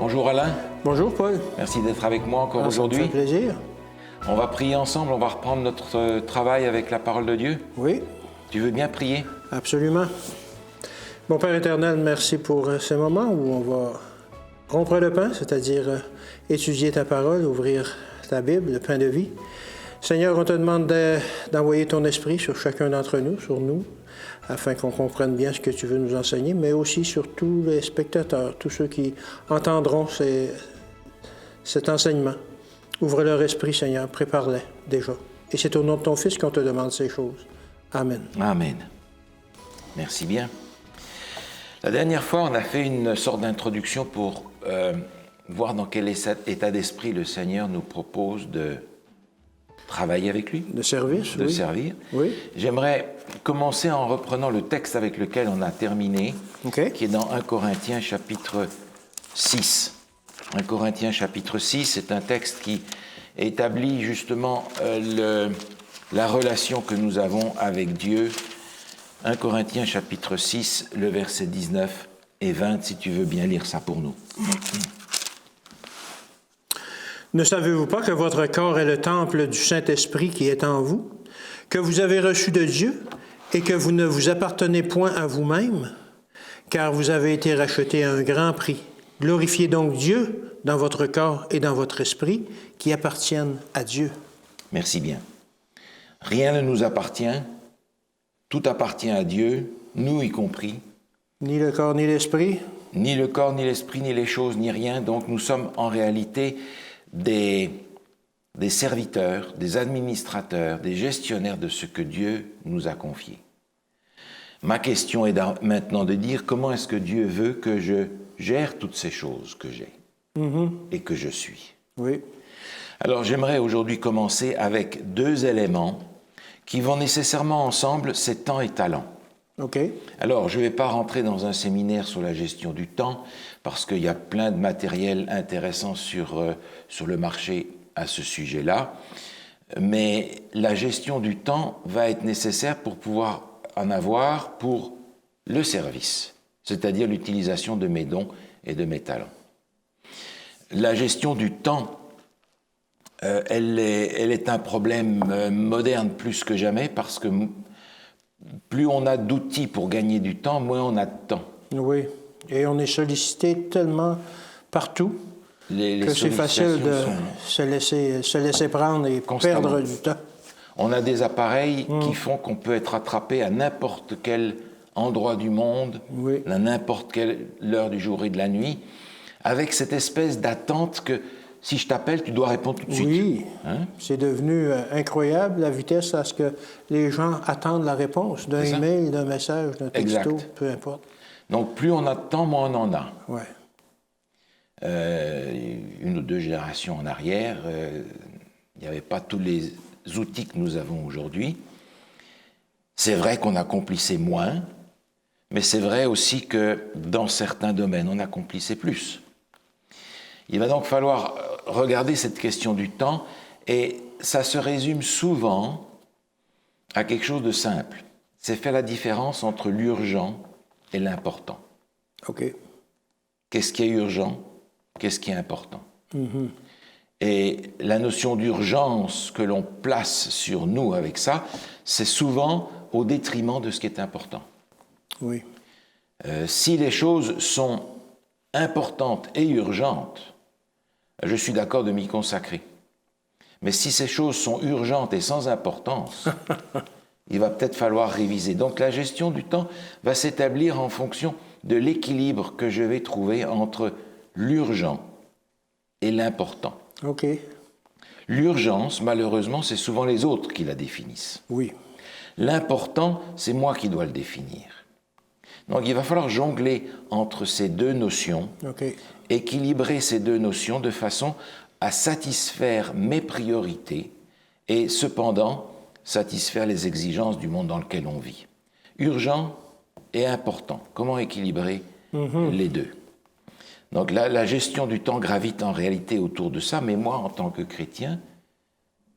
Bonjour Alain. Bonjour Paul. Merci d'être avec moi encore aujourd'hui. Ça me fait plaisir. On va prier ensemble, on va reprendre notre travail avec la parole de Dieu. Oui. Tu veux bien prier? Absolument. Mon Père éternel, merci pour ce moment où on va rompre le pain, c'est-à-dire étudier ta parole, ouvrir ta Bible, le pain de vie. Seigneur, on te demande d'envoyer ton esprit sur chacun d'entre nous, sur nous, afin qu'on comprenne bien ce que tu veux nous enseigner, mais aussi sur tous les spectateurs, tous ceux qui entendront cet enseignement. Ouvre leur esprit, Seigneur, prépare-les déjà. Et c'est au nom de ton Fils qu'on te demande ces choses. Amen. Amen. Merci bien. La dernière fois, on a fait une sorte d'introduction pour voir dans quel état d'esprit le Seigneur nous propose de travailler avec lui. De service, de oui. servir. Oui. J'aimerais commencer en reprenant le texte avec lequel on a terminé, qui est dans 1 Corinthiens chapitre 6. 1 Corinthiens chapitre 6, c'est un texte qui établit justement la relation que nous avons avec Dieu. 1 Corinthiens chapitre 6, le verset 19 et 20, si tu veux bien lire ça pour nous. Ne savez-vous pas que votre corps est le temple du Saint-Esprit qui est en vous, que vous avez reçu de Dieu et que vous ne vous appartenez point à vous-même, car vous avez été rachetés à un grand prix. Glorifiez donc Dieu dans votre corps et dans votre esprit qui appartiennent à Dieu. Merci bien. Rien ne nous appartient, tout appartient à Dieu, nous y compris. Ni le corps ni l'esprit. Ni le corps, ni l'esprit, ni les choses, ni rien. Donc nous sommes en réalité des serviteurs, des administrateurs, des gestionnaires de ce que Dieu nous a confié. Ma question est maintenant de dire comment est-ce que Dieu veut que je gère toutes ces choses que j'ai et que je suis. Oui. Alors j'aimerais aujourd'hui commencer avec deux éléments qui vont nécessairement ensemble, c'est temps et talent. OK. Alors, je ne vais pas rentrer dans un séminaire sur la gestion du temps, parce qu'il y a plein de matériel intéressant sur le marché à ce sujet-là. Mais la gestion du temps va être nécessaire pour pouvoir en avoir pour le service, c'est-à-dire l'utilisation de mes dons et de mes talents. La gestion du temps, elle est un problème moderne plus que jamais, parce que plus on a d'outils pour gagner du temps, moins on a de temps. Oui, et on est sollicité tellement partout que c'est facile de se laisser prendre et perdre du temps. On a des appareils qui font qu'on peut être attrapé à n'importe quel endroit du monde, à n'importe quelle heure du jour et de la nuit, avec cette espèce d'attente que si je t'appelle, tu dois répondre tout de suite. Oui, c'est devenu incroyable la vitesse à ce que les gens attendent la réponse d'un email, d'un message, d'un texto, peu importe. Donc plus on a de temps, moins on en a. Ouais. Une ou deux générations en arrière, il n'y avait pas tous les outils que nous avons aujourd'hui. C'est vrai qu'on accomplissait moins, mais c'est vrai aussi que dans certains domaines, on accomplissait plus. Il va donc falloir regarder cette question du temps, et ça se résume souvent à quelque chose de simple. C'est faire la différence entre l'urgent et l'important. OK. Qu'est-ce qui est urgent? Qu'est-ce qui est important? Et la notion d'urgence que l'on place sur nous avec ça, c'est souvent au détriment de ce qui est important. Oui. Si les choses sont importantes et urgentes, je suis d'accord de m'y consacrer. Mais si ces choses sont urgentes et sans importance, il va peut-être falloir réviser. Donc la gestion du temps va s'établir en fonction de l'équilibre que je vais trouver entre l'urgent et l'important. OK. L'urgence, malheureusement, c'est souvent les autres qui la définissent. Oui. L'important, c'est moi qui dois le définir. Donc il va falloir jongler entre ces deux notions, équilibrer ces deux notions de façon à satisfaire mes priorités et cependant satisfaire les exigences du monde dans lequel on vit. Urgent et important, comment équilibrer les deux? Donc la gestion du temps gravite en réalité autour de ça, mais moi en tant que chrétien,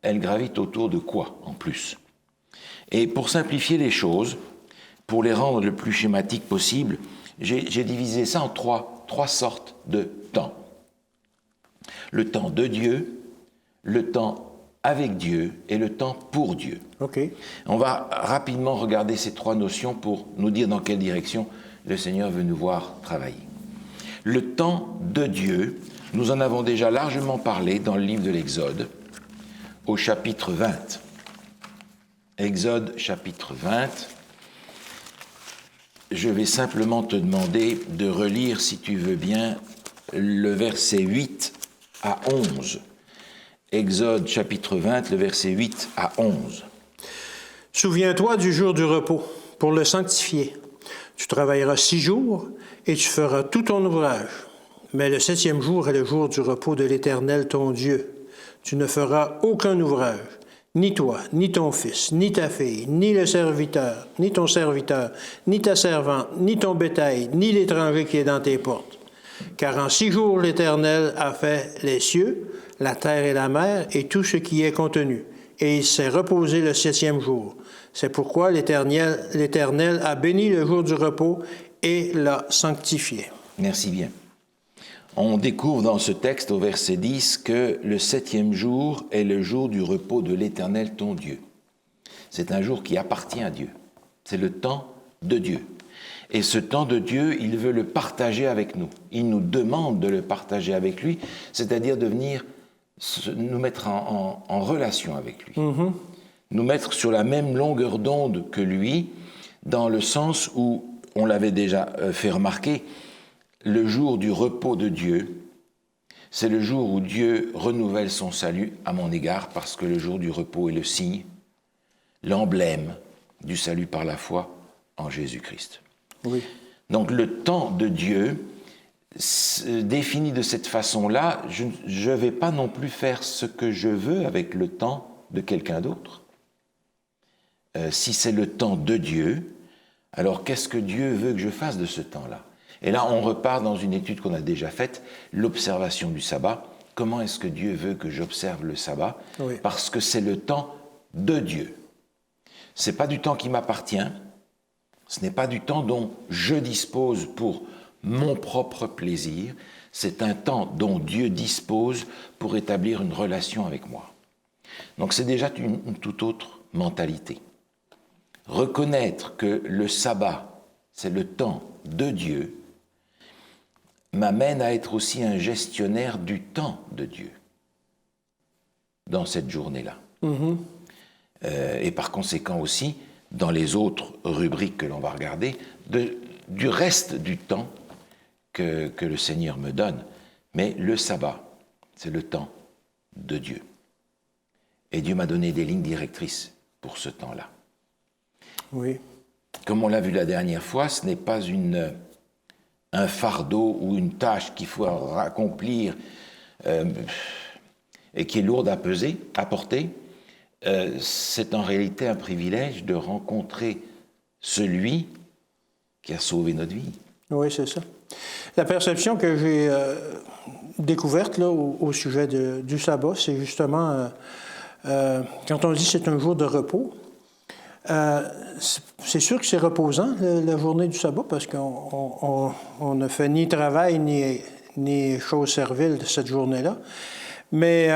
elle gravite autour de quoi en plus? Et pour simplifier les choses, pour les rendre le plus schématique possible, j'ai divisé ça en trois sortes de temps. Le temps de Dieu, le temps avec Dieu et le temps pour Dieu. OK. On va rapidement regarder ces trois notions pour nous dire dans quelle direction le Seigneur veut nous voir travailler. Le temps de Dieu, nous en avons déjà largement parlé dans le livre de l'Exode, au chapitre 20. Exode, chapitre 20. Je vais simplement te demander de relire, si tu veux bien, le verset 8 à 11. Exode, chapitre 20, le verset 8 à 11. « Souviens-toi du jour du repos, pour le sanctifier. Tu travailleras 6 jours, et tu feras tout ton ouvrage. Mais le 7e jour est le jour du repos de l'Éternel, ton Dieu. Tu ne feras aucun ouvrage, ni toi, ni ton fils, ni ta fille, ni le serviteur, ni ton serviteur, ni ta servante, ni ton bétail, ni l'étranger qui est dans tes portes. Car en 6 jours l'Éternel a fait les cieux, la terre et la mer, et tout ce qui est contenu. Et il s'est reposé le 7e jour. C'est pourquoi l'Éternel a béni le jour du repos et l'a sanctifié. » Merci bien. On découvre dans ce texte, au verset 10, que le 7e jour est le jour du repos de l'Éternel, ton Dieu. C'est un jour qui appartient à Dieu. C'est le temps de Dieu. Et ce temps de Dieu, il veut le partager avec nous. Il nous demande de le partager avec lui, c'est-à-dire de venir nous mettre en relation avec lui. Nous mettre sur la même longueur d'onde que lui, dans le sens où, on l'avait déjà fait remarquer, le jour du repos de Dieu, c'est le jour où Dieu renouvelle son salut à mon égard, parce que le jour du repos est le signe, l'emblème du salut par la foi en Jésus-Christ. Oui. Donc le temps de Dieu, défini de cette façon-là, je ne vais pas non plus faire ce que je veux avec le temps de quelqu'un d'autre. Si c'est le temps de Dieu, alors qu'est-ce que Dieu veut que je fasse de ce temps-là? Et là, on repart dans une étude qu'on a déjà faite, l'observation du sabbat. Comment est-ce que Dieu veut que j'observe le sabbat? Oui. Parce que c'est le temps de Dieu. Ce n'est pas du temps qui m'appartient, ce n'est pas du temps dont je dispose pour mon propre plaisir, c'est un temps dont Dieu dispose pour établir une relation avec moi. Donc c'est déjà une toute autre mentalité. Reconnaître que le sabbat, c'est le temps de Dieu, m'amène à être aussi un gestionnaire du temps de Dieu dans cette journée-là. Et par conséquent aussi, dans les autres rubriques que l'on va regarder, du reste du temps que le Seigneur me donne. Mais le sabbat, c'est le temps de Dieu. Et Dieu m'a donné des lignes directrices pour ce temps-là. Oui. Comme on l'a vu la dernière fois, ce n'est pas un fardeau ou une tâche qu'il faut accomplir et qui est lourde à peser, à porter. C'est en réalité un privilège de rencontrer celui qui a sauvé notre vie. Oui, c'est ça. La perception que j'ai découverte là, au sujet du sabbat, c'est justement, quand on dit que c'est un jour de repos, c'est sûr que c'est reposant, la journée du sabbat, parce qu'on ne fait ni travail ni choses serviles cette journée-là. Mais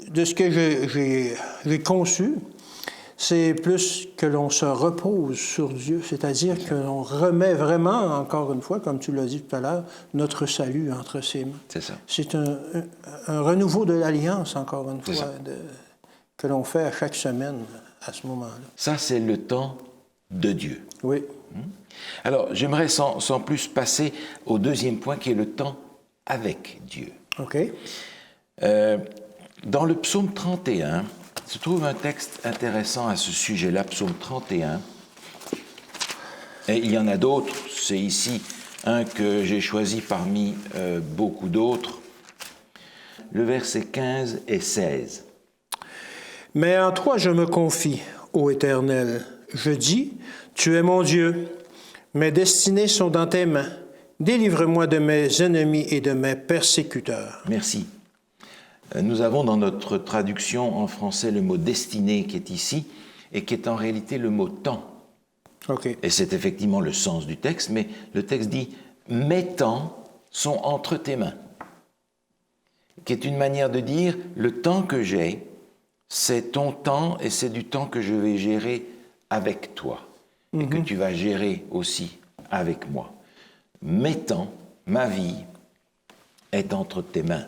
de ce que j'ai conçu, c'est plus que l'on se repose sur Dieu, c'est-à-dire que l'on remet vraiment, encore une fois, comme tu l'as dit tout à l'heure, notre salut entre ses mains. C'est ça. C'est un renouveau de l'alliance, encore une fois, que l'on fait à chaque semaine à ce moment-là. Ça, c'est le temps de Dieu. Oui. Alors, j'aimerais sans plus passer au deuxième point, qui est le temps avec Dieu. OK. Dans le psaume 31, se trouve un texte intéressant à ce sujet-là, psaume 31. Et il y en a d'autres, c'est ici un que j'ai choisi parmi beaucoup d'autres. Le verset 15 et 16. « Mais en toi je me confie, ô Éternel. Je dis, tu es mon Dieu. Mes destinées sont dans tes mains. Délivre-moi de mes ennemis et de mes persécuteurs. » Merci. Nous avons dans notre traduction en français le mot « destinée » qui est ici et qui est en réalité le mot « temps ». Okay. Et c'est effectivement le sens du texte, mais le texte dit « mes temps sont entre tes mains ». qui est une manière de dire le temps que j'ai, c'est ton temps et c'est du temps que je vais gérer avec toi et que tu vas gérer aussi avec moi. Mes temps, ma vie est entre tes mains.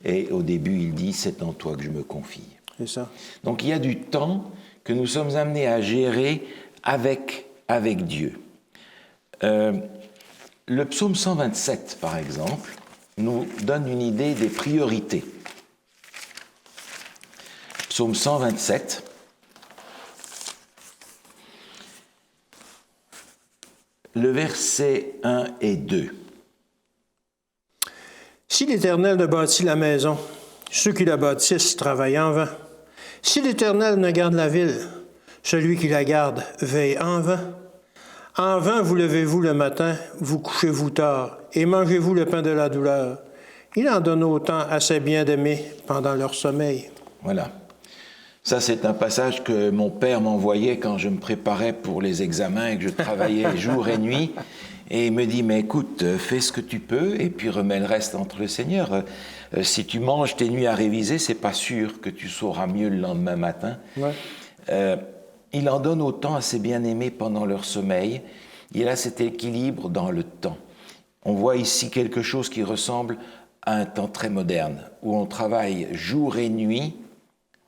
Et au début, il dit, c'est en toi que je me confie. C'est ça. Donc il y a du temps que nous sommes amenés à gérer avec Dieu. Le psaume 127, par exemple, nous donne une idée des priorités. Psaume 127. Le verset 1 et 2. Si l'Éternel ne bâtit la maison, ceux qui la bâtissent travaillent en vain. Si l'Éternel ne garde la ville, celui qui la garde veille en vain. En vain vous levez-vous le matin, vous couchez-vous tard, et mangez-vous le pain de la douleur. Il en donne autant à ses bien-aimés pendant leur sommeil. Voilà. Ça, c'est un passage que mon père m'envoyait quand je me préparais pour les examens et que je travaillais jour et nuit. Et il me dit, mais écoute, fais ce que tu peux et puis remets le reste entre le Seigneur. Si tu manges tes nuits à réviser, c'est pas sûr que tu sauras mieux le lendemain matin. Ouais. Il en donne autant à ses bien-aimés pendant leur sommeil. Il a cet équilibre dans le temps. On voit ici quelque chose qui ressemble à un temps très moderne, où on travaille jour et nuit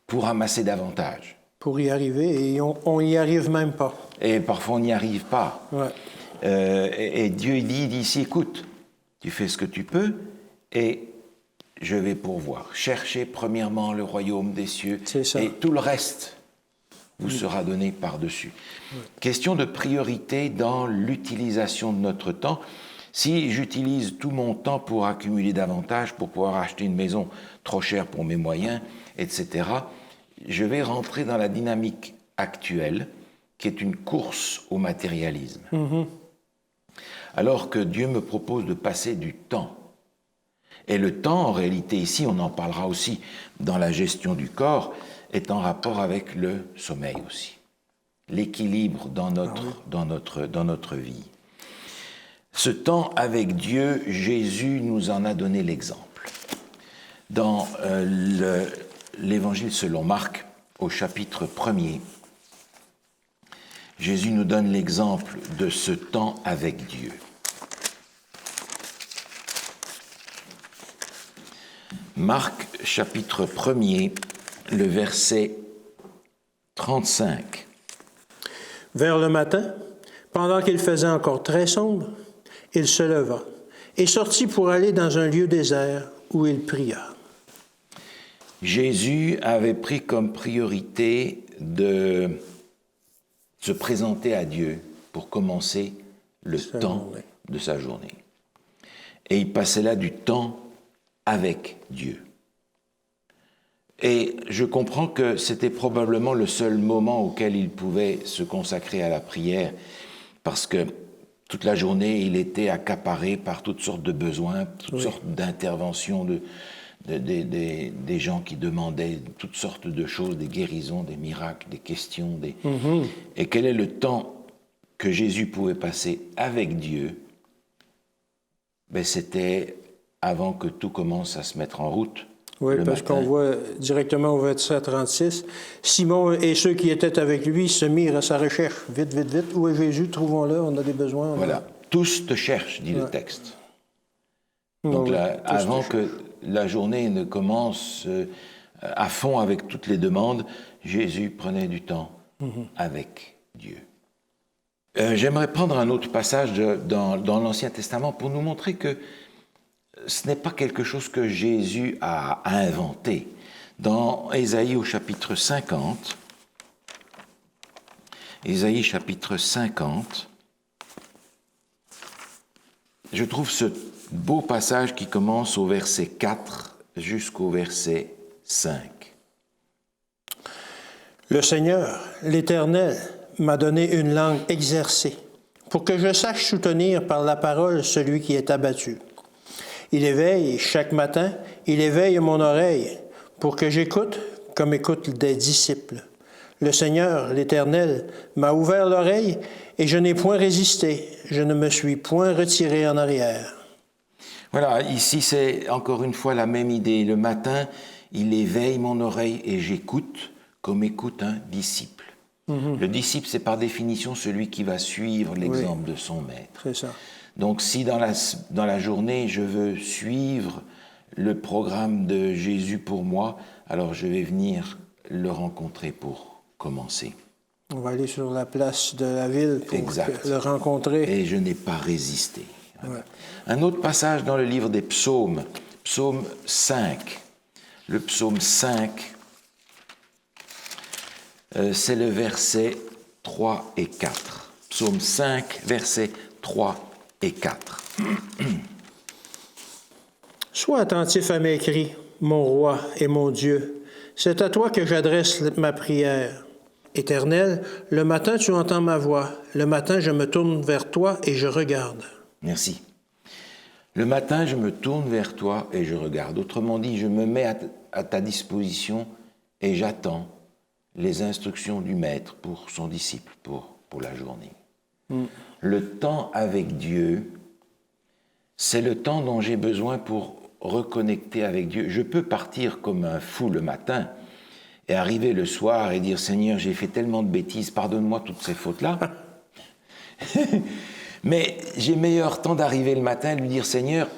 pour amasser davantage. Pour y arriver, et on n'y arrive même pas. Et parfois, on n'y arrive pas. Ouais. Et Dieu il dit ici, écoute, tu fais ce que tu peux, et je vais pourvoir. Cherchez premièrement le royaume des cieux, et tout le reste vous sera donné par-dessus. Ouais. Question de priorité dans l'utilisation de notre temps. Si j'utilise tout mon temps pour accumuler davantage, pour pouvoir acheter une maison trop chère pour mes moyens, etc., je vais rentrer dans la dynamique actuelle, qui est une course au matérialisme. Alors que Dieu me propose de passer du temps. Et le temps, en réalité, ici, on en parlera aussi dans la gestion du corps, est en rapport avec le sommeil aussi. L'équilibre dans notre vie. Ce temps avec Dieu, Jésus nous en a donné l'exemple. Dans l'Évangile selon Marc, au chapitre 1er, Jésus nous donne l'exemple de ce temps avec Dieu. Marc, chapitre 1er, le verset 35. Vers le matin, pendant qu'il faisait encore très sombre, il se leva et sortit pour aller dans un lieu désert où il pria. Jésus avait pris comme priorité de se présenter à Dieu pour commencer le temps de sa journée. Et il passait là du temps avec Dieu. Et je comprends que c'était probablement le seul moment auquel il pouvait se consacrer à la prière, parce que toute la journée, il était accaparé par toutes sortes de besoins, toutes sortes d'interventions des gens qui demandaient toutes sortes de choses, des guérisons, des miracles, des questions. Et quel est le temps que Jésus pouvait passer avec Dieu? Ben, c'était avant que tout commence à se mettre en route. Oui, parce qu'on voit directement au verset 36, Simon et ceux qui étaient avec lui se mirent à sa recherche. Vite, vite, vite. Où est Jésus? Trouvons-le, on a des besoins. Voilà. Tous te cherchent, dit le texte. Donc là, avant que la journée ne commence à fond avec toutes les demandes, Jésus prenait du temps avec Dieu. J'aimerais prendre un autre passage dans l'Ancien Testament pour nous montrer que ce n'est pas quelque chose que Jésus a inventé. Dans Ésaïe au chapitre 50, Ésaïe chapitre 50, je trouve ce beau passage qui commence au verset 4 jusqu'au verset 5. Le Seigneur, l'Éternel, m'a donné une langue exercée, pour que je sache soutenir par la parole celui qui est abattu. Il éveille chaque matin, il éveille mon oreille, pour que j'écoute comme écoutent des disciples. Le Seigneur, l'Éternel, m'a ouvert l'oreille, et je n'ai point résisté, je ne me suis point retiré en arrière. Voilà, ici c'est encore une fois la même idée. Le matin, il éveille mon oreille et j'écoute comme écoute un disciple. Le disciple, c'est par définition celui qui va suivre l'exemple de son maître. C'est ça. Donc si dans la journée, je veux suivre le programme de Jésus pour moi, alors je vais venir le rencontrer pour commencer. On va aller sur la place de la ville pour le rencontrer. Et je n'ai pas résisté. Ouais. Un autre passage dans le livre des psaumes, psaume 5. Le psaume 5, c'est le verset 3 et 4. Psaume 5, versets 3 et 4. Sois attentif à mes cris, mon roi et mon Dieu. C'est à toi que j'adresse ma prière. Éternel, le matin tu entends ma voix. Le matin je me tourne vers toi et je regarde. Merci. Le matin, je me tourne vers toi et je regarde. Autrement dit, je me mets à ta disposition et j'attends les instructions du maître pour son disciple, pour la journée. Le temps avec Dieu, c'est le temps dont j'ai besoin pour reconnecter avec Dieu. Je peux partir comme un fou le matin et arriver le soir et dire « Seigneur, j'ai fait tellement de bêtises, pardonne-moi toutes ces fautes-là. » Mais j'ai meilleur temps d'arriver le matin et de lui dire « Seigneur,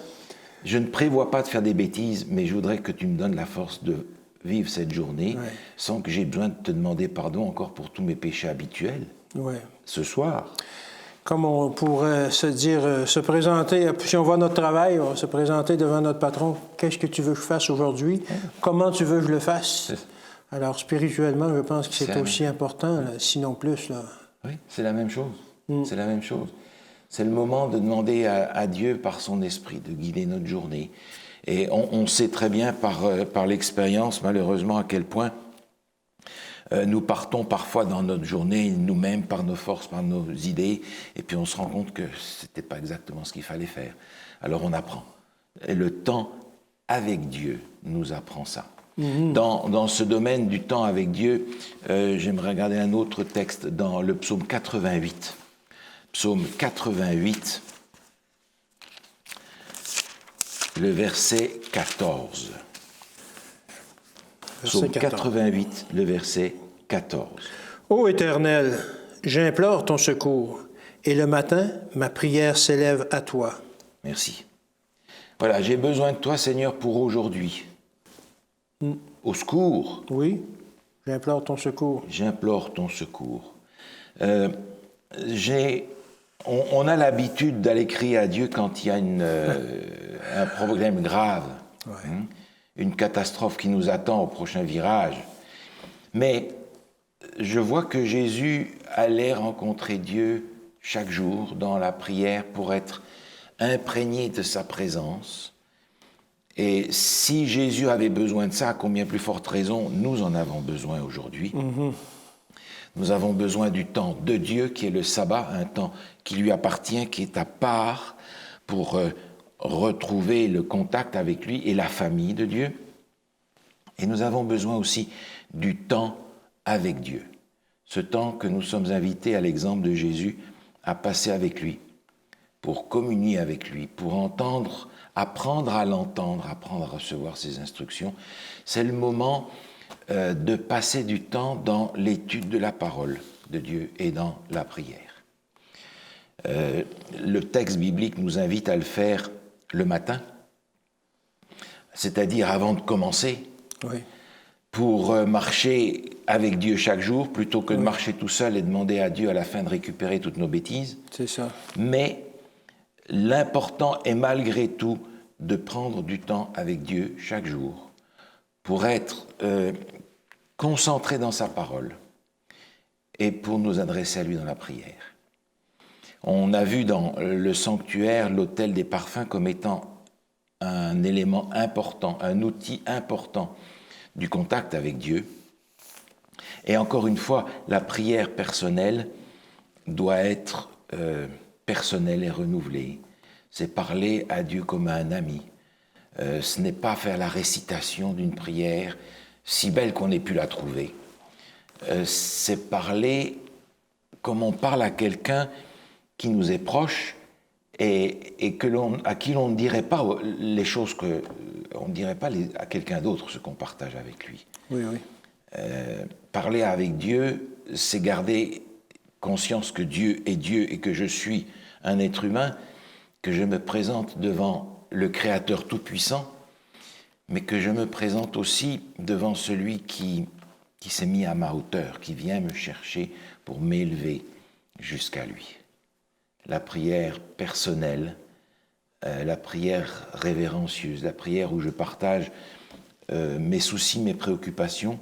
je ne prévois pas de faire des bêtises, mais je voudrais que tu me donnes la force de vivre cette journée sans que j'ai besoin de te demander pardon encore pour tous mes péchés habituels ce soir. » Comme on pourrait se dire, se présenter, si on voit notre travail, on va se présenter devant notre patron, qu'est-ce que tu veux que je fasse aujourd'hui? Comment tu veux que je le fasse? Alors spirituellement, je pense que c'est aussi important, là, sinon plus. Là. Oui, c'est la même chose. C'est la même chose. C'est le moment de demander à Dieu par son esprit de guider notre journée. Et on sait très bien par l'expérience, malheureusement, à quel point nous partons parfois dans notre journée nous-mêmes par nos forces, par nos idées, et puis on se rend compte que ce n'était pas exactement ce qu'il fallait faire. Alors on apprend. Et le temps avec Dieu nous apprend ça. Dans ce domaine du temps avec Dieu, j'aimerais regarder un autre texte dans le psaume 88. Psaume 88, le verset 14. Psaume 88, le verset 14. Ô Éternel, j'implore ton secours, et le matin, ma prière s'élève à toi. Merci. Voilà, j'ai besoin de toi, Seigneur, pour aujourd'hui. Au secours. Oui, j'implore ton secours. J'implore ton secours. On a l'habitude d'aller crier à Dieu quand il y a un problème grave, une catastrophe qui nous attend au prochain virage. Mais je vois que Jésus allait rencontrer Dieu chaque jour dans la prière pour être imprégné de sa présence. Et si Jésus avait besoin de ça, à combien plus forte raison nous en avons besoin aujourd'hui. Nous avons besoin du temps de Dieu qui est le sabbat, un temps qui lui appartient, qui est à part pour retrouver le contact avec lui et la famille de Dieu. Et nous avons besoin aussi du temps avec Dieu. Ce temps que nous sommes invités, à l'exemple de Jésus, à passer avec lui, pour communier avec lui, pour entendre, apprendre à l'entendre, apprendre à recevoir ses instructions. C'est le moment de passer du temps dans l'étude de la parole de Dieu et dans la prière. Le texte biblique nous invite à le faire le matin, c'est-à-dire avant de commencer, pour marcher avec Dieu chaque jour, plutôt que de marcher tout seul et demander à Dieu à la fin de récupérer toutes nos bêtises. C'est ça. Mais l'important est malgré tout de prendre du temps avec Dieu chaque jour pour être concentré dans sa parole et pour nous adresser à lui dans la prière. On a vu dans le sanctuaire l'autel des parfums comme étant un élément important, un outil important du contact avec Dieu. Et encore une fois, la prière personnelle doit être personnelle et renouvelée. C'est parler à Dieu comme à un ami. Ce n'est pas faire la récitation d'une prière si belle qu'on ait pu la trouver. C'est parler comme on parle à quelqu'un qui nous est proche et à qui l'on ne dirait pas les choses que on ne dirait pas à quelqu'un d'autre ce qu'on partage avec lui. Oui, oui. Parler avec Dieu, c'est garder conscience que Dieu est Dieu et que je suis un être humain, que je me présente devant le Créateur Tout-Puissant, mais que je me présente aussi devant celui qui s'est mis à ma hauteur, qui vient me chercher pour m'élever jusqu'à lui. La prière personnelle, la prière révérencieuse, la prière où je partage mes soucis, mes préoccupations,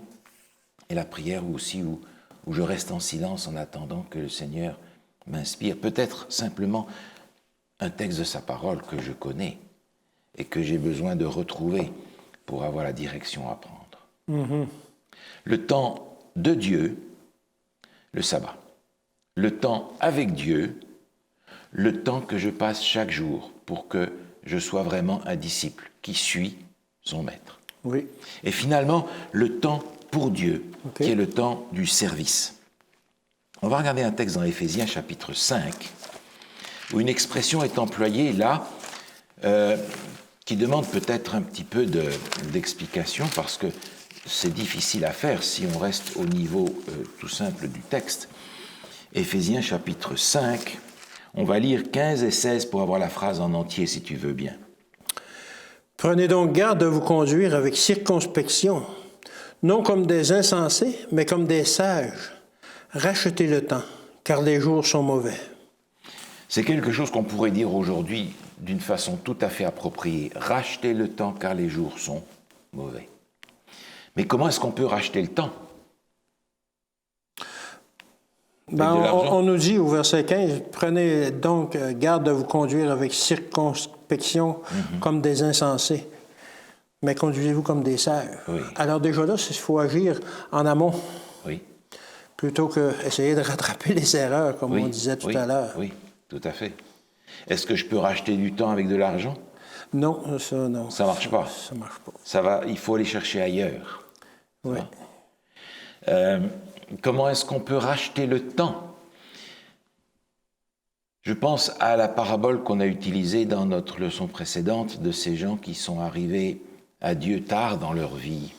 et la prière aussi où je reste en silence en attendant que le Seigneur m'inspire. Peut-être simplement un texte de sa parole que je connais et que j'ai besoin de retrouver pour avoir la direction à prendre. Mm-hmm. Le temps de Dieu, le sabbat. Le temps avec Dieu, le temps que je passe chaque jour pour que je sois vraiment un disciple qui suit son maître. Oui. Et finalement, le temps pour Dieu, qui est le temps du service. On va regarder un texte dans Éphésiens chapitre 5, où une expression est employée là, qui demande peut-être un petit peu d'explication, parce que c'est difficile à faire si on reste au niveau tout simple du texte. Éphésiens chapitre 5, on va lire 15 et 16 pour avoir la phrase en entier, si tu veux bien. Prenez donc garde de vous conduire avec circonspection, non comme des insensés, mais comme des sages. Rachetez le temps, car les jours sont mauvais. C'est quelque chose qu'on pourrait dire aujourd'hui d'une façon tout à fait appropriée. Rachetez le temps, car les jours sont mauvais. Mais comment est-ce qu'on peut racheter le temps? On nous dit au verset 15, prenez donc garde de vous conduire avec circonspection comme des insensés, mais conduisez-vous comme des sages. Oui. Alors déjà là, il faut agir en amont, oui, plutôt qu'essayer de rattraper les erreurs, comme on disait tout à l'heure. Oui, tout à fait. Est-ce que je peux racheter du temps avec de l'argent? Non, ça non. Ça marche pas. Ça marche pas. Il faut aller chercher ailleurs. Oui. Comment est-ce qu'on peut racheter le temps? Je pense à la parabole qu'on a utilisée dans notre leçon précédente de ces gens qui sont arrivés à Dieu tard dans leur vie.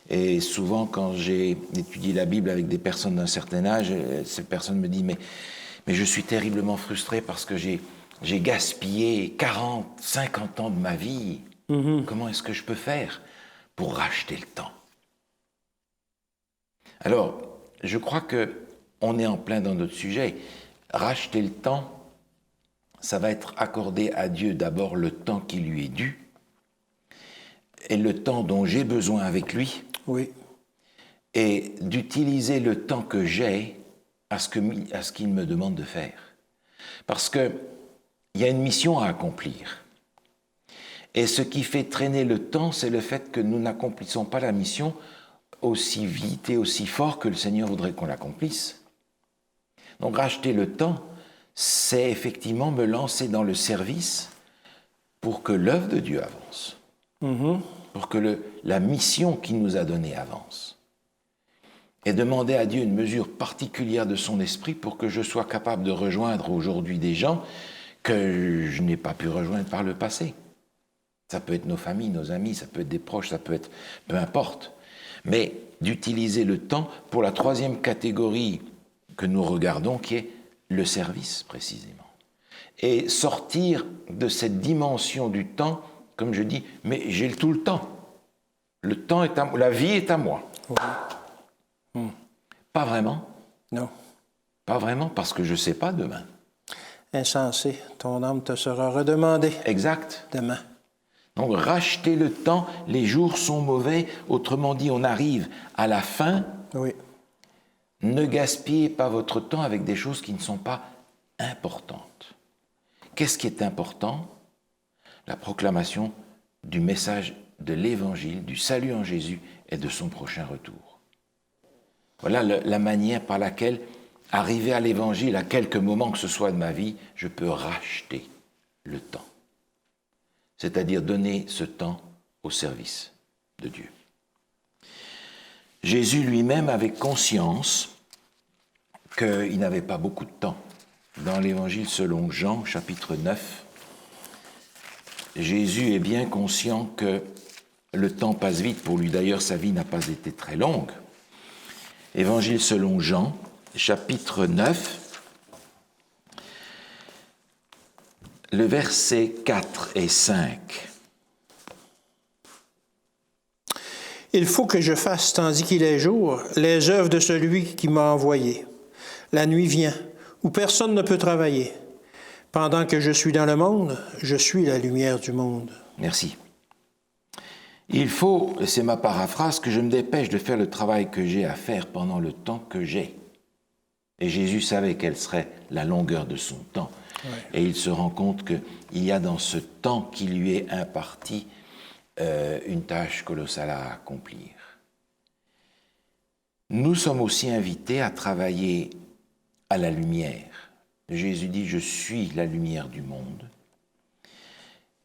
Et souvent, quand j'ai étudié la Bible avec des personnes d'un certain âge, ces personnes me disent « mais je suis terriblement frustré parce que j'ai gaspillé 40, 50 ans de ma vie. Comment est-ce que je peux faire pour racheter le temps ?» Alors, je crois qu'on est en plein dans notre sujet. Racheter le temps, ça va être accorder à Dieu d'abord le temps qui lui est dû et le temps dont j'ai besoin avec lui. Oui. Et d'utiliser le temps que j'ai à ce qu'il me demande de faire. Parce qu'il y a une mission à accomplir. Et ce qui fait traîner le temps, c'est le fait que nous n'accomplissons pas la mission aussi vite et aussi fort que le Seigneur voudrait qu'on l'accomplisse. Donc racheter le temps, c'est effectivement me lancer dans le service pour que l'œuvre de Dieu avance, pour que la mission qu'il nous a donnée avance. Et demander à Dieu une mesure particulière de son esprit pour que je sois capable de rejoindre aujourd'hui des gens que je n'ai pas pu rejoindre par le passé. Ça peut être nos familles, nos amis, ça peut être des proches, ça peut être peu importe. Mais d'utiliser le temps pour la troisième catégorie que nous regardons, qui est le service, précisément. Et sortir de cette dimension du temps, comme je dis, mais j'ai tout le temps. Le temps est à moi, la vie est à moi. Oui. Pas vraiment. Non. Pas vraiment, parce que je ne sais pas demain. Insensé, ton âme te sera redemandée. Exact. Demain. Donc, racheter le temps, les jours sont mauvais. Autrement dit, on arrive à la fin. Oui. Ne gaspillez pas votre temps avec des choses qui ne sont pas importantes. Qu'est-ce qui est important? La proclamation du message de l'Évangile, du salut en Jésus et de son prochain retour. Voilà la manière par laquelle, arrivé à l'Évangile, à quelques moments que ce soit de ma vie, je peux racheter le temps. C'est-à-dire donner ce temps au service de Dieu. Jésus lui-même avait conscience qu'il n'avait pas beaucoup de temps dans l'Évangile selon Jean, chapitre 9, Jésus est bien conscient que le temps passe vite pour lui. D'ailleurs, sa vie n'a pas été très longue. Évangile selon Jean, chapitre 9, le verset 4 et 5. Il faut que je fasse, tandis qu'il est jour, les œuvres de celui qui m'a envoyé. La nuit vient, où personne ne peut travailler. Pendant que je suis dans le monde, je suis la lumière du monde. Merci. Il faut, c'est ma paraphrase, que je me dépêche de faire le travail que j'ai à faire pendant le temps que j'ai. Et Jésus savait quelle serait la longueur de son temps. Ouais. Et il se rend compte qu'il y a dans ce temps qui lui est imparti une tâche colossale à accomplir. Nous sommes aussi invités à travailler à la lumière. Jésus dit « Je suis la lumière du monde ».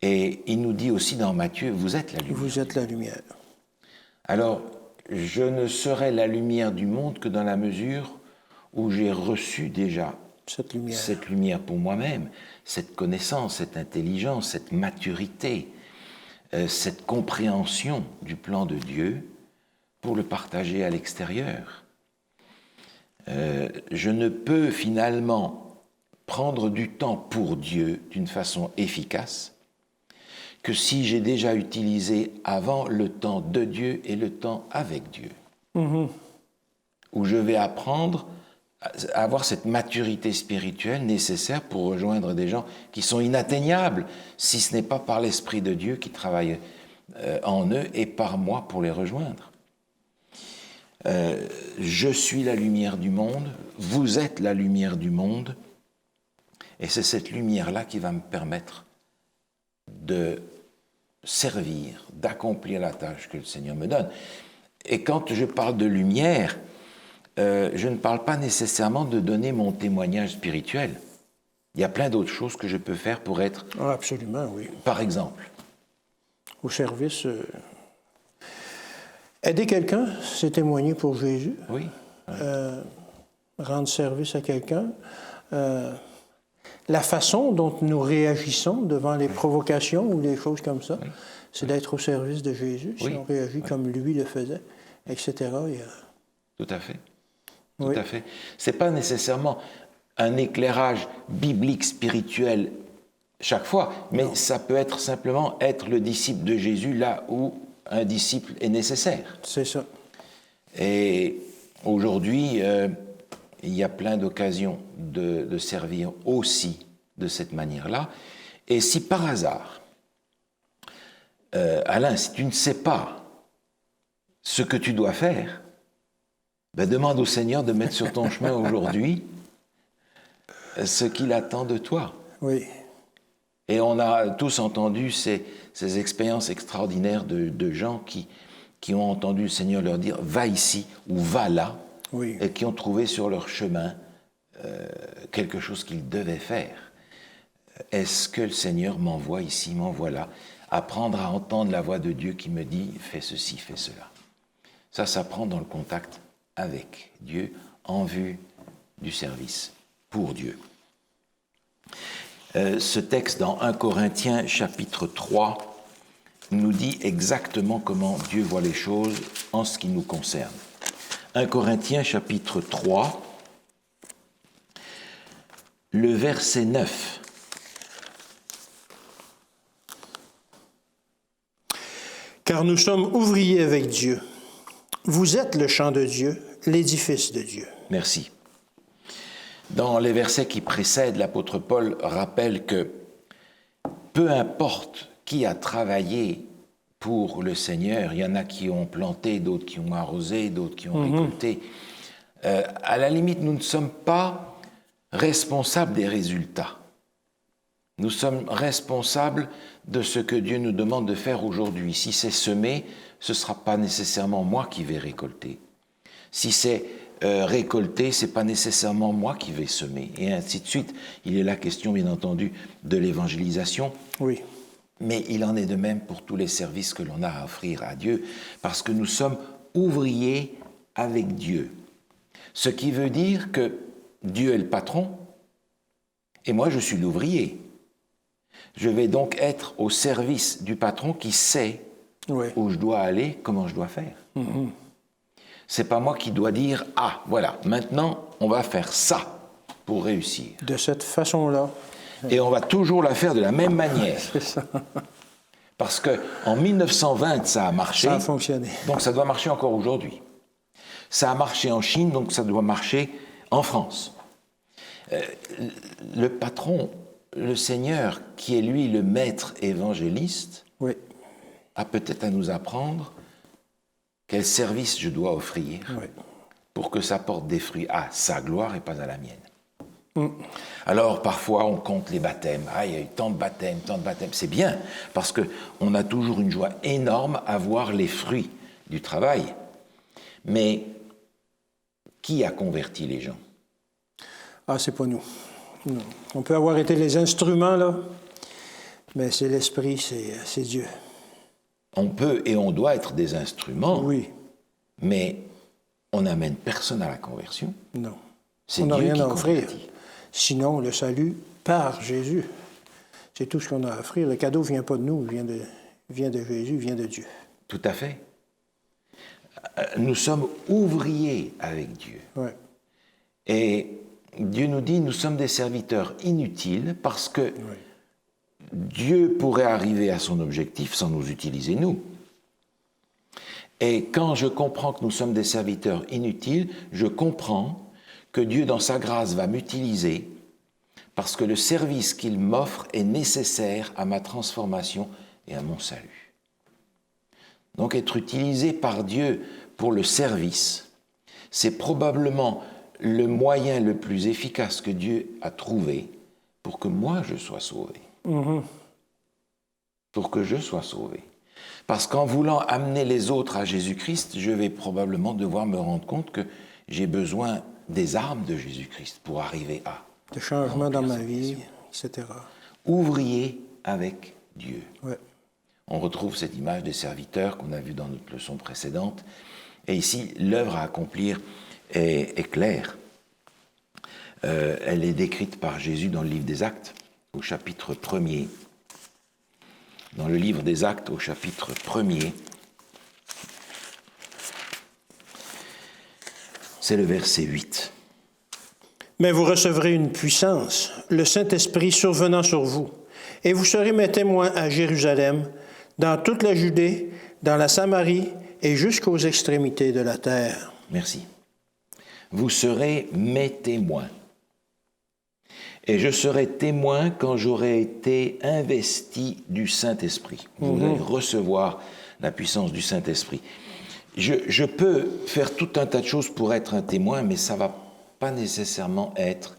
Et il nous dit aussi dans Matthieu « Vous êtes la lumière ». Vous êtes la lumière. Alors, je ne serai la lumière du monde que dans la mesure où j'ai reçu déjà cette lumière pour moi-même, cette connaissance, cette intelligence, cette maturité, cette compréhension du plan de Dieu pour le partager à l'extérieur. Je ne peux finalement prendre du temps pour Dieu d'une façon efficace que si j'ai déjà utilisé avant le temps de Dieu et le temps avec Dieu. Où je vais apprendre à avoir cette maturité spirituelle nécessaire pour rejoindre des gens qui sont inatteignables, si ce n'est pas par l'Esprit de Dieu qui travaille en eux et par moi pour les rejoindre. Je suis la lumière du monde, vous êtes la lumière du monde, et c'est cette lumière-là qui va me permettre de servir, d'accomplir la tâche que le Seigneur me donne. Et quand je parle de lumière, je ne parle pas nécessairement de donner mon témoignage spirituel. Il y a plein d'autres choses que je peux faire pour être... Ah, absolument, oui. Par exemple. Au service... Aider quelqu'un, c'est témoigner pour Jésus. Oui. Rendre service à quelqu'un. La façon dont nous réagissons devant les provocations ou les choses comme ça, c'est d'être au service de Jésus. Si on réagit comme lui le faisait, etc. Tout à fait. Tout à fait. Ce n'est pas nécessairement un éclairage biblique, spirituel, chaque fois, mais ça peut être simplement être le disciple de Jésus là où un disciple est nécessaire. C'est ça. Et aujourd'hui, il y a plein d'occasions de servir aussi de cette manière-là. Et si par hasard, Alain, si tu ne sais pas ce que tu dois faire, ben demande au Seigneur de mettre sur ton chemin aujourd'hui ce qu'il attend de toi. Oui. Et on a tous entendu ces expériences extraordinaires de gens qui ont entendu le Seigneur leur dire « va ici » ou « va là », et qui ont trouvé sur leur chemin quelque chose qu'ils devaient faire. Est-ce que le Seigneur m'envoie ici, m'envoie là, apprendre à entendre la voix de Dieu qui me dit « fais ceci, fais cela ». Ça s'apprend dans le contact avec Dieu en vue du service pour Dieu. Ce texte dans 1 Corinthiens chapitre 3 nous dit exactement comment Dieu voit les choses en ce qui nous concerne. 1 Corinthiens chapitre 3, le verset 9. Car nous sommes ouvriers avec Dieu. Vous êtes le champ de Dieu, l'édifice de Dieu. Merci. Dans les versets qui précèdent, l'apôtre Paul rappelle que peu importe qui a travaillé pour le Seigneur, il y en a qui ont planté, d'autres qui ont arrosé, d'autres qui ont récolté. À la limite, nous ne sommes pas responsables des résultats. Nous sommes responsables de ce que Dieu nous demande de faire aujourd'hui. Si c'est semer, ce ne sera pas nécessairement moi qui vais récolter. Si c'est récolter, ce n'est pas nécessairement moi qui vais semer, et ainsi de suite. Il est la question, bien entendu, de l'évangélisation. Oui. Mais il en est de même pour tous les services que l'on a à offrir à Dieu, parce que nous sommes ouvriers avec Dieu. Ce qui veut dire que Dieu est le patron, Et moi, je suis l'ouvrier. Je vais donc être au service du patron qui sait où je dois aller, comment je dois faire. C'est pas moi qui dois dire « Ah, voilà, maintenant, on va faire ça pour réussir. » De cette façon-là. Et on va toujours la faire de la même manière. C'est ça. Parce qu'en 1920, ça a marché. Ça a fonctionné. Donc ça doit marcher encore aujourd'hui. Ça a marché en Chine, donc ça doit marcher en France. Le patron, le Seigneur, qui est lui le maître évangéliste, a peut-être à nous apprendre quel service je dois offrir pour que ça porte des fruits à sa gloire et pas à la mienne. Alors, parfois, on compte les baptêmes. Ah, il y a eu tant de baptêmes, tant de baptêmes. C'est bien, parce qu'on a toujours une joie énorme à voir les fruits du travail. Mais qui a converti les gens? Ah, c'est pas nous. Non. On peut avoir été les instruments, là, mais c'est l'Esprit, c'est Dieu. On peut et on doit être des instruments, mais on n'amène personne à la conversion. Non. C'est on n'a Dieu rien qui à offrir. convertit. Sinon, le salut par Jésus. C'est tout ce qu'on a à offrir. Le cadeau ne vient pas de nous, il vient de Jésus, vient de Dieu. Tout à fait. Nous sommes ouvriers avec Dieu. Et Dieu nous dit, nous sommes des serviteurs inutiles parce que Dieu pourrait arriver à son objectif sans nous utiliser nous. Et quand je comprends que nous sommes des serviteurs inutiles, je comprends que Dieu, dans sa grâce, va m'utiliser parce que le service qu'il m'offre est nécessaire à ma transformation et à mon salut. Donc être utilisé par Dieu pour le service, c'est probablement le moyen le plus efficace que Dieu a trouvé pour que moi je sois sauvé. Pour que je sois sauvé. Parce qu'en voulant amener les autres à Jésus-Christ, je vais probablement devoir me rendre compte que j'ai besoin des armes de Jésus-Christ pour arriver à... De changement dans ma vie, etc. Ouvrier avec Dieu. On retrouve cette image des serviteurs qu'on a vue dans notre leçon précédente. Et ici, l'œuvre à accomplir est claire. Elle est décrite par Jésus dans le livre des Actes, au chapitre 1er. Dans le livre des Actes, au chapitre 1er, c'est le verset 8. « Mais vous recevrez une puissance, le Saint-Esprit survenant sur vous, et vous serez mes témoins à Jérusalem, dans toute la Judée, dans la Samarie et jusqu'aux extrémités de la terre. » Merci. Vous serez mes témoins. Et je serai témoin quand j'aurai été investi du Saint-Esprit. Vous allez recevoir la puissance du Saint-Esprit. Je peux faire tout un tas de choses pour être un témoin, mais ça ne va pas nécessairement être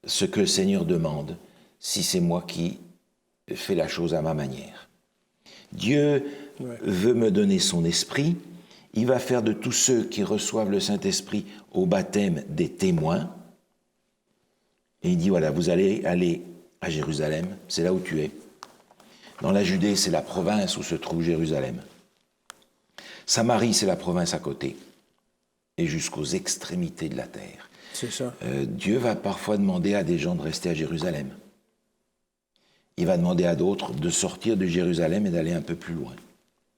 ce que le Seigneur demande, si c'est moi qui fais la chose à ma manière. Dieu veut me donner son esprit. Il va faire de tous ceux qui reçoivent le Saint-Esprit au baptême des témoins. Et il dit, voilà, vous allez aller à Jérusalem, c'est là où tu es. Dans la Judée, c'est la province où se trouve Jérusalem. Samarie, c'est la province à côté. Et jusqu'aux extrémités de la terre. C'est ça. Dieu va parfois demander à des gens de rester à Jérusalem. Il va demander à d'autres de sortir de Jérusalem et d'aller un peu plus loin.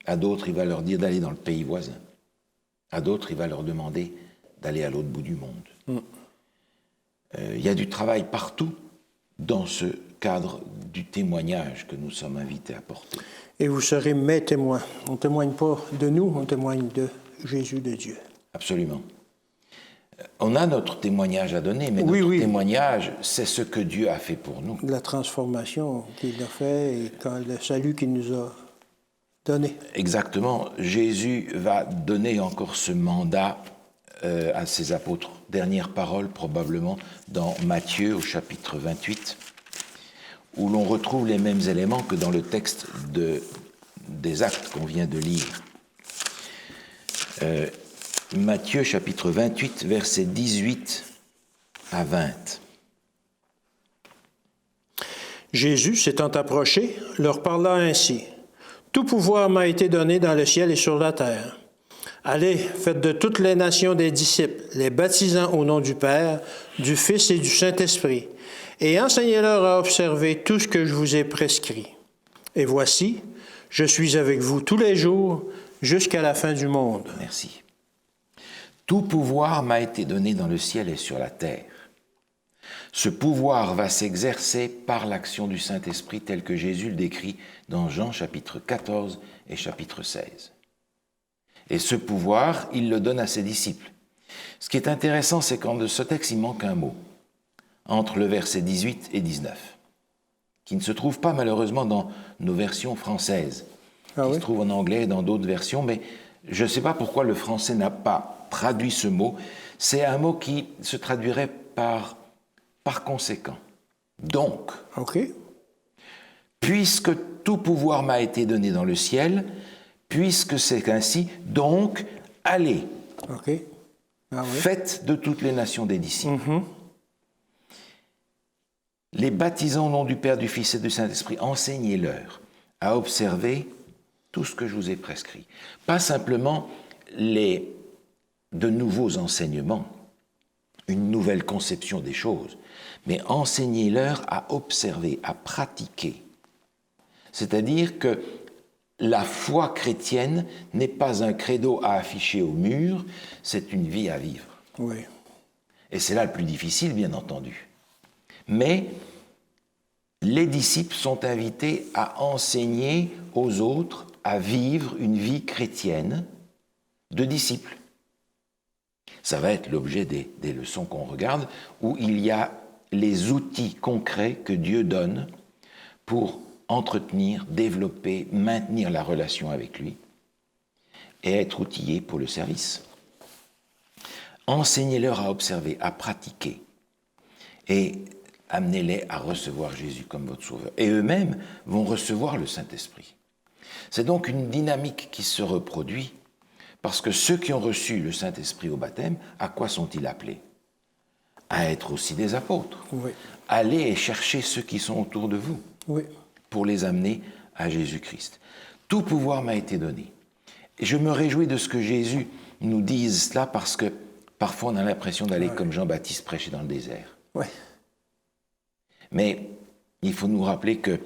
À d'autres, il va leur dire d'aller dans le pays voisin. À d'autres, il va leur demander d'aller à l'autre bout du monde. Il y a du travail partout dans ce cadre du témoignage que nous sommes invités à porter. Et vous serez mes témoins. On ne témoigne pas de nous, on témoigne de Jésus, de Dieu. Absolument. On a notre témoignage à donner, mais notre témoignage, c'est ce que Dieu a fait pour nous. La transformation qu'il a fait et le salut qu'il nous a donné. Exactement. Jésus va donner encore ce mandat à ses apôtres. Dernière parole, probablement, dans Matthieu, au chapitre 28, où l'on retrouve les mêmes éléments que dans le texte des Actes qu'on vient de lire. Matthieu, chapitre 28, versets 18 à 20. Jésus, s'étant approché, leur parla ainsi. « Tout pouvoir m'a été donné dans le ciel et sur la terre. Allez, faites de toutes les nations des disciples, les baptisant au nom du Père, du Fils et du Saint-Esprit, et enseignez-leur à observer tout ce que je vous ai prescrit. Et voici, je suis avec vous tous les jours jusqu'à la fin du monde. » Merci. Tout pouvoir m'a été donné dans le ciel et sur la terre. Ce pouvoir va s'exercer par l'action du Saint-Esprit tel que Jésus le décrit dans Jean chapitre 14 et chapitre 16. Et ce pouvoir, il le donne à ses disciples. Ce qui est intéressant, c'est qu'en de ce texte, il manque un mot, entre le verset 18 et 19, qui ne se trouve pas malheureusement dans nos versions françaises, qui se trouve en anglais et dans d'autres versions, mais je ne sais pas pourquoi le français n'a pas traduit ce mot. C'est un mot qui se traduirait par conséquent. Donc, puisque tout pouvoir m'a été donné dans le ciel, puisque c'est ainsi, donc, allez, faites de toutes les nations des disciples. Les baptisant au nom du Père, du Fils et du Saint-Esprit, enseignez-leur à observer tout ce que je vous ai prescrit. Pas simplement de nouveaux enseignements, une nouvelle conception des choses, mais enseignez-leur à observer, à pratiquer. C'est-à-dire que la foi chrétienne n'est pas un credo à afficher au mur, c'est une vie à vivre. Oui. Et c'est là le plus difficile, bien entendu. Mais les disciples sont invités à enseigner aux autres à vivre une vie chrétienne de disciples. Ça va être l'objet des leçons qu'on regarde, où il y a les outils concrets que Dieu donne pour entretenir, développer, maintenir la relation avec lui et être outillés pour le service. Enseignez-leur à observer, à pratiquer et amenez-les à recevoir Jésus comme votre sauveur. Et eux-mêmes vont recevoir le Saint-Esprit. C'est donc une dynamique qui se reproduit parce que ceux qui ont reçu le Saint-Esprit au baptême, à quoi sont-ils appelés? À être aussi des apôtres. Oui. Allez et chercher ceux qui sont autour de vous pour les amener à Jésus-Christ. Tout pouvoir m'a été donné. Et je me réjouis de ce que Jésus nous dise cela parce que parfois on a l'impression d'aller comme Jean-Baptiste prêcher dans le désert. Oui. Mais il faut nous rappeler que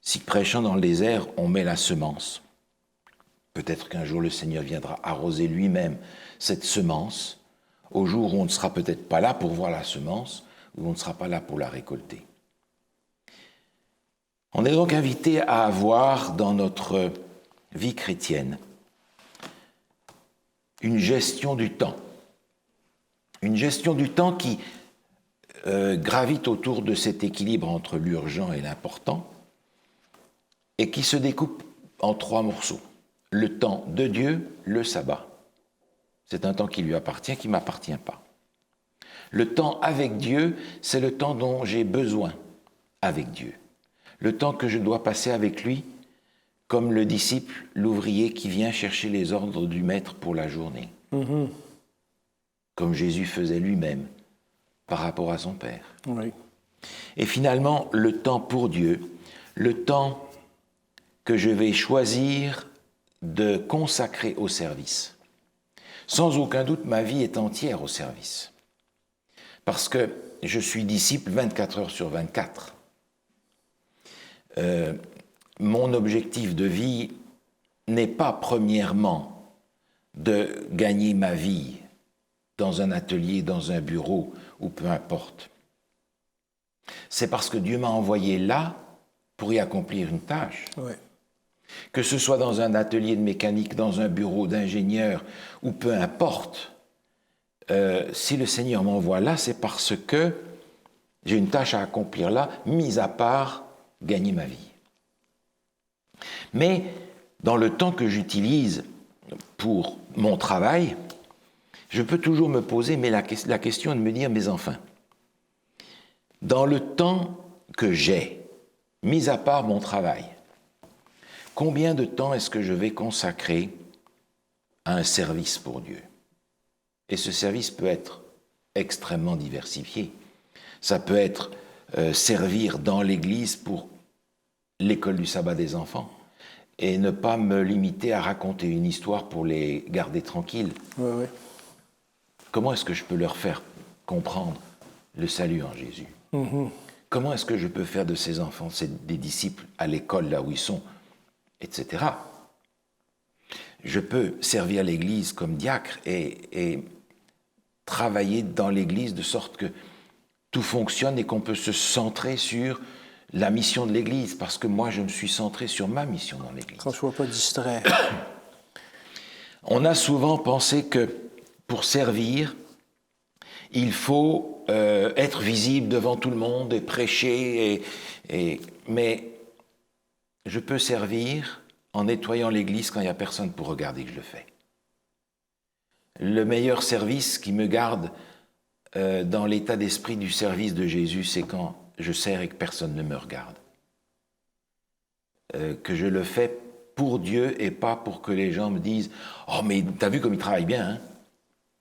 si prêchant dans le désert, on met la semence, peut-être qu'un jour le Seigneur viendra arroser lui-même cette semence, au jour où on ne sera peut-être pas là pour voir la semence, où on ne sera pas là pour la récolter. On est donc invité à avoir dans notre vie chrétienne une gestion du temps. Une gestion du temps qui gravite autour de cet équilibre entre l'urgent et l'important et qui se découpe en 3 morceaux. Le temps de Dieu, le sabbat. C'est un temps qui lui appartient, qui ne m'appartient pas. Le temps avec Dieu, c'est le temps dont j'ai besoin avec Dieu. Le temps que je dois passer avec lui, comme le disciple, l'ouvrier qui vient chercher les ordres du maître pour la journée. Comme Jésus faisait lui-même par rapport à son Père. Oui. Et finalement, le temps pour Dieu, le temps que je vais choisir de consacrer au service. Sans aucun doute, ma vie est entière au service. Parce que je suis disciple 24 heures sur 24. Mon objectif de vie n'est pas premièrement de gagner ma vie dans un atelier, dans un bureau, ou peu importe. C'est parce que Dieu m'a envoyé là pour y accomplir une tâche. Oui. Que ce soit dans un atelier de mécanique, dans un bureau d'ingénieur, ou peu importe, si le Seigneur m'envoie là, c'est parce que j'ai une tâche à accomplir là, mis à part gagner ma vie. Mais dans le temps que j'utilise pour mon travail, je peux toujours me poser la question de me dire, mais enfin, dans le temps que j'ai, mis à part mon travail, combien de temps est-ce que je vais consacrer à un service pour Dieu? Et ce service peut être extrêmement diversifié. Ça peut être servir dans l'Église pour l'école du sabbat des enfants. et ne pas me limiter à raconter une histoire pour les garder tranquilles. Oui, oui. Comment est-ce que je peux leur faire comprendre le salut en Jésus? Comment est-ce que je peux faire de ces enfants des disciples à l'école, là où ils sont, etc. Je peux servir l'Église comme diacre et travailler dans l'Église de sorte que tout fonctionne et qu'on peut se centrer sur la mission de l'Église, parce que moi, je me suis centré sur ma mission dans l'Église. Qu'on ne soit pas distrait. On a souvent pensé que pour servir, il faut être visible devant tout le monde et prêcher, mais je peux servir en nettoyant l'Église quand il n'y a personne pour regarder que je le fais. Le meilleur service qui me garde dans l'état d'esprit du service de Jésus, c'est quand je sers et que personne ne me regarde. Que je le fais pour Dieu et pas pour que les gens me disent « Oh, mais t'as vu comme il travaille bien, hein?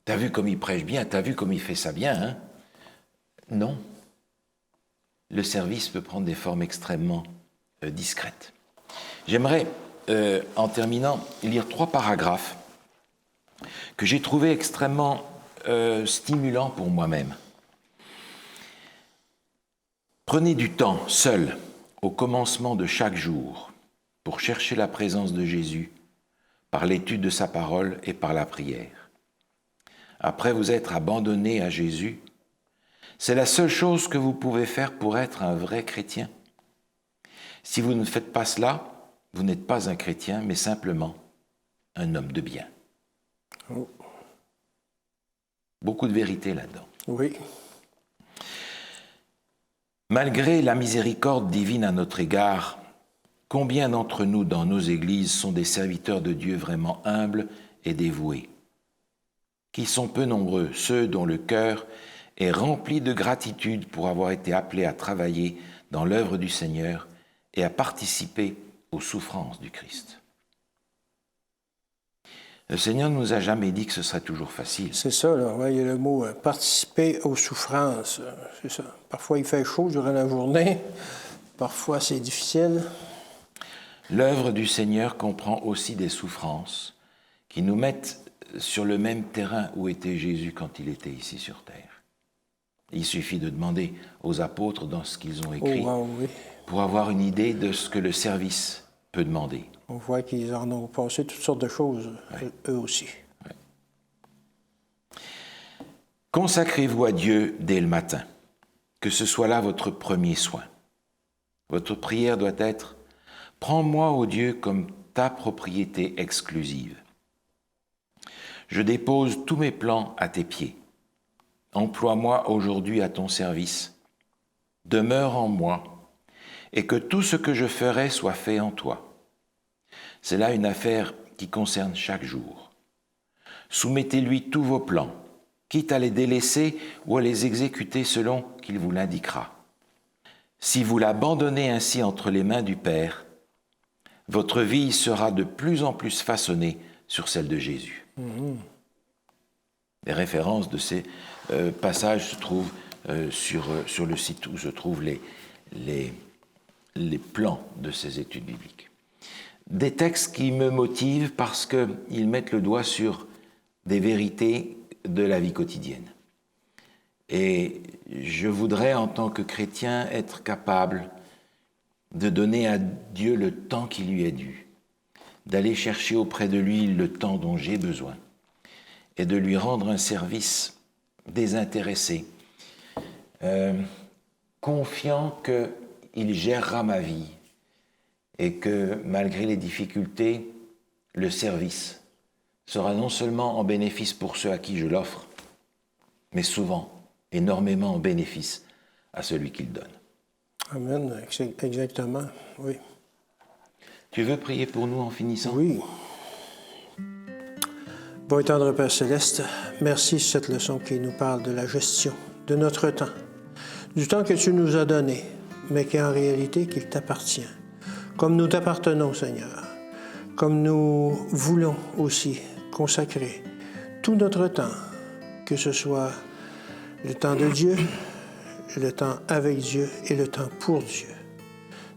T'as vu comme il prêche bien, t'as vu comme il fait ça bien, hein ?» Non. Le service peut prendre des formes extrêmement discrètes. J'aimerais, en terminant, lire 3 paragraphes que j'ai trouvés extrêmement stimulants pour moi-même. Prenez du temps, seul, au commencement de chaque jour, pour chercher la présence de Jésus, par l'étude de sa parole et par la prière. Après vous être abandonné à Jésus, c'est la seule chose que vous pouvez faire pour être un vrai chrétien. Si vous ne faites pas cela, vous n'êtes pas un chrétien, mais simplement un homme de bien. Oh. Beaucoup de vérité là-dedans. Oui. Malgré la miséricorde divine à notre égard, combien d'entre nous dans nos églises sont des serviteurs de Dieu vraiment humbles et dévoués, qui sont peu nombreux, ceux dont le cœur est rempli de gratitude pour avoir été appelés à travailler dans l'œuvre du Seigneur et à participer aux souffrances du Christ. Le Seigneur ne nous a jamais dit que ce serait toujours facile. C'est ça, là. Ouais, il y a le mot participer aux souffrances. C'est ça. Parfois, il fait chaud durant la journée. Parfois, c'est difficile. L'œuvre du Seigneur comprend aussi des souffrances qui nous mettent sur le même terrain où était Jésus quand il était ici sur terre. Il suffit de demander aux apôtres dans ce qu'ils ont écrit pour avoir une idée de ce que le service peut demander. On voit qu'ils en ont passé toutes sortes de choses, eux aussi. Oui. Consacrez-vous à Dieu dès le matin, que ce soit là votre premier soin. Votre prière doit être « Prends-moi, ô Dieu, comme ta propriété exclusive. Je dépose tous mes plans à tes pieds. Emploie-moi aujourd'hui à ton service. Demeure en moi, et que tout ce que je ferai soit fait en toi. C'est là une affaire qui concerne chaque jour. Soumettez-lui tous vos plans, quitte à les délaisser ou à les exécuter selon qu'il vous l'indiquera. Si vous l'abandonnez ainsi entre les mains du Père, votre vie sera de plus en plus façonnée sur celle de Jésus. Les références de ces passages se trouvent sur le site où se trouvent les plans de ces études bibliques. Des textes qui me motivent parce qu'ils mettent le doigt sur des vérités de la vie quotidienne. Et je voudrais, en tant que chrétien, être capable de donner à Dieu le temps qui lui est dû, d'aller chercher auprès de lui le temps dont j'ai besoin et de lui rendre un service désintéressé, confiant qu'il gérera ma vie et que, malgré les difficultés, le service sera non seulement en bénéfice pour ceux à qui je l'offre, mais souvent, énormément en bénéfice à celui qui le donne. Amen, exactement, oui. Tu veux prier pour nous en finissant? Oui. Bon et tendre Père Céleste, merci de cette leçon qui nous parle de la gestion de notre temps, du temps que tu nous as donné, mais qui en réalité qu'il t'appartient. Comme nous t'appartenons, Seigneur, comme nous voulons aussi consacrer tout notre temps, que ce soit le temps de Dieu, le temps avec Dieu et le temps pour Dieu.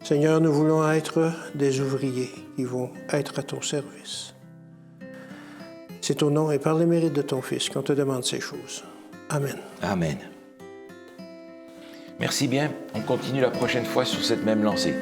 Seigneur, nous voulons être des ouvriers qui vont être à ton service. C'est au nom et par les mérites de ton Fils qu'on te demande ces choses. Amen. Amen. Merci bien. On continue la prochaine fois sur cette même lancée.